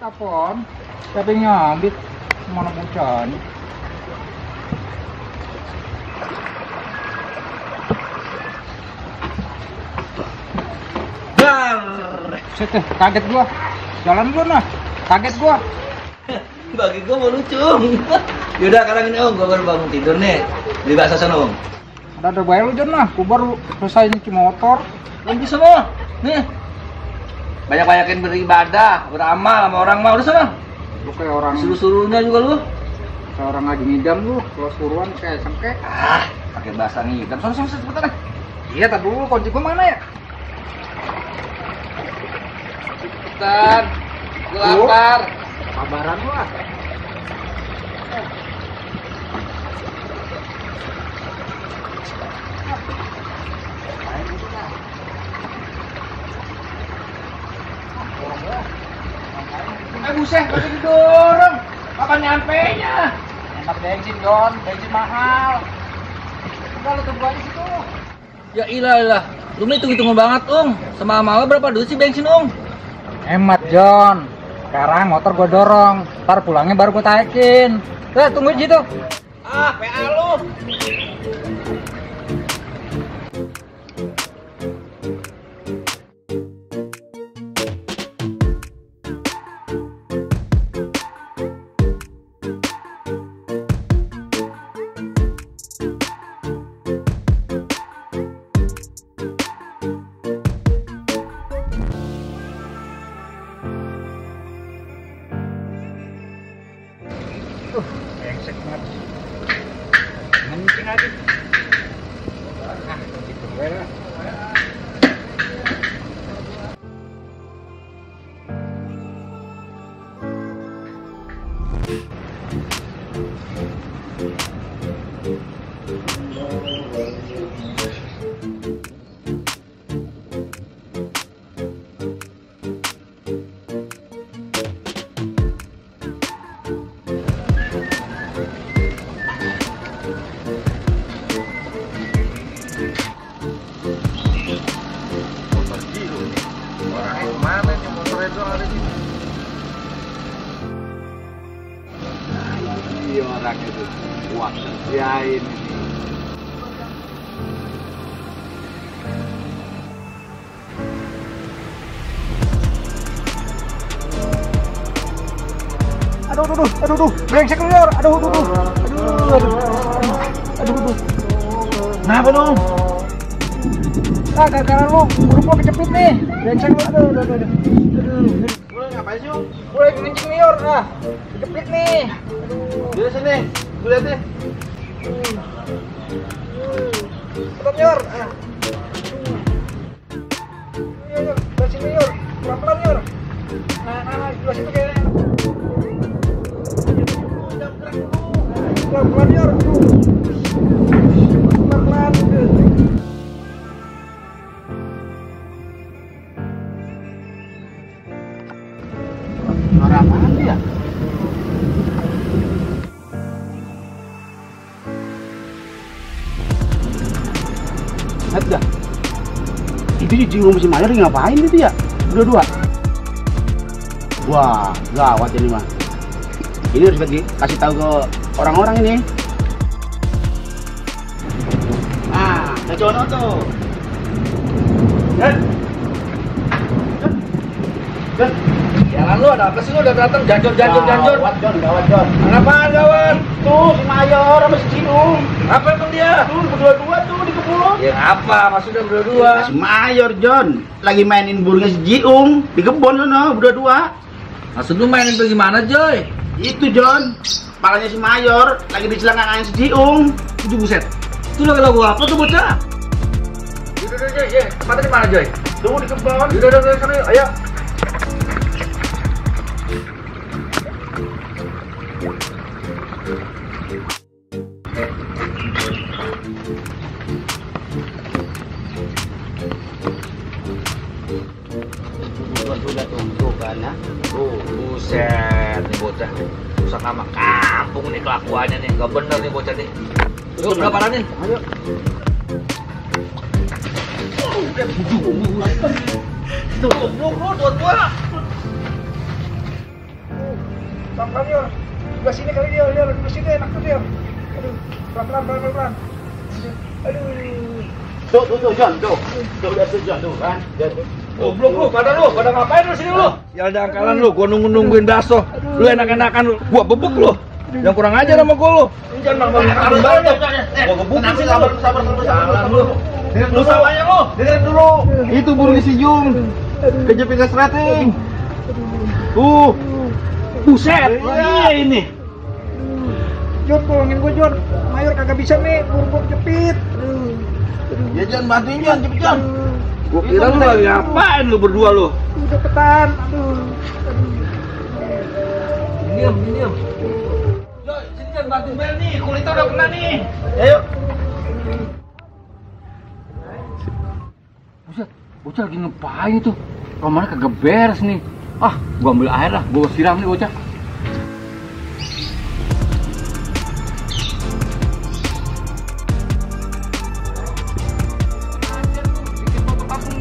Kapan? Tapi nyambit mana bocah nih? Set, kaget gua. Jalan dulu nah. Kaget gua. Bagi gua mau lucu. Yaudah sekarang ini Om, gua baru bangun tidur nih. Beli bakso sana Om. Ada bayar lu Jon nah. Gua baru selesai nyuci motor. Om bisa semua. Nih. Banyak-banyakin beribadah, beramal sama orang mah udah sana. Lu kayak orang Suruh-suruhnya juga lu. kayak orang lagi ngidam lu. Kalau suruhan kayak sengke. Pakai bahasa ngidam. Sana cepetan. Iya, tak dulu kunci gua mana ya? Cepetan. Gua lapar. Kabaran lu ah. Buset, masih didorong. Kapan nyampe-nya? Enak bensin Jon, bensin mahal. Udah lu tunggu aja situ. Ya ilah. Lu nih tunggu-tunggu banget Om. Sama mama berapa dulu sih bensin Om? Hemat Jon. Sekarang motor gua dorong. Ntar pulangnya baru gua taikin. Tuh, tunggu di situ. PA lu. Brengsek banget. Ngencing lagi. Nah, gitu gue lah. Orang itu gua kerjain ini. Aduh, brengsek lu Yor. Aduh. Kenapa dong? Gara-gara lu, burung gua kejepit nih. Brengsek lu, aduh. Lu ngapain sih, Om? Gua lagi ngencing nih Yor, kejepit nih. Di sini, gue lihat deh. Stop Yor, Iya, dari sini Yor, pelan-pelan Yor. Nah, di situ kayaknya. Pelan-pelan Yor. Pelan-pelan. Suara apaan dia? Dah. Itu di rumah si Mayor ngapain itu ya? Dua-dua. Wah, gawat ini mah. Ini harus dikasih tahu ke orang-orang ini. Ah, ada Jono tuh. Dan. Jalan lu ada apa sih lu udah datang janjur. Gawat Jon. Kenapa gawat? Tuh si Mayor sama si Cidung. Apa emang dia? Tuh berdua-dua tuh di kebun. Ya apa? Maksudnya berdua? Si Mayor Jon lagi mainin burungnya si Jiung di kebun sono berdua. Maksud lu mainin bagaimana, Joy? Itu Jon, kepalanya si Mayor lagi dicelangkain si Jiung. Itu buset. Itu lagu apa tuh bocah? Udah, Joy. Tempatnya di mana, Joy? Tuh di kebun. Udah, sana yuk. Ayo. ya. Buset nih bocah. Rusak nama kampung nih kelakuannya nih. Gak bener nih bocah nih. Yuk, berapa ranin? Ayo. Tuh, buat gua. Pelan-pelan Yor, sebelah sini kali dia, sebelah sini enak tuh dia. Aduh, pelan-pelan. Aduh. Tuh, John, tuh. Tuh, lihat tuh, John, tuh kan. Goblok lu, pada ngapain lu sini lu? Ya ada angkalan lu, gua nungguin bakso. Lu enak-enakan lu, gua bebek lu. Yang kurang ajar sama gua lu. Jangan malu banget. Gua gebuk sih, sabar lu. Lu salahnya lu. Dengerin dulu. Itu burung si Jung. Kejepit resleting. Buset, iya ini. Jon, tolongin gue Jon. Mayor kagak bisa nih, burung jepit. Ya jangan bantuin Jon, cepet Jon. Gua kira lu lagi ngapain lu berdua lu? Udah ketan, aduh. Diam. Yo, sini Jon bantuin Bel nih, kulitnya udah kena nih. Ayo. Buset, bocah lagi ngapain itu? Kamarnya kagak beres nih. Ah, gua ambil air lah, gua siram nih bocah.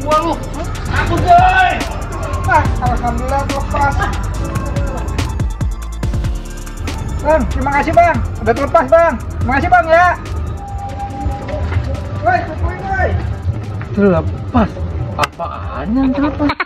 Gua lu. Aku coy. Alhamdulillah terlepas. Bang, terima kasih Bang. Udah terlepas Bang. Terima kasih Bang ya. Woi, kumpulin woi. Terlepas? Apaan yang terlepas?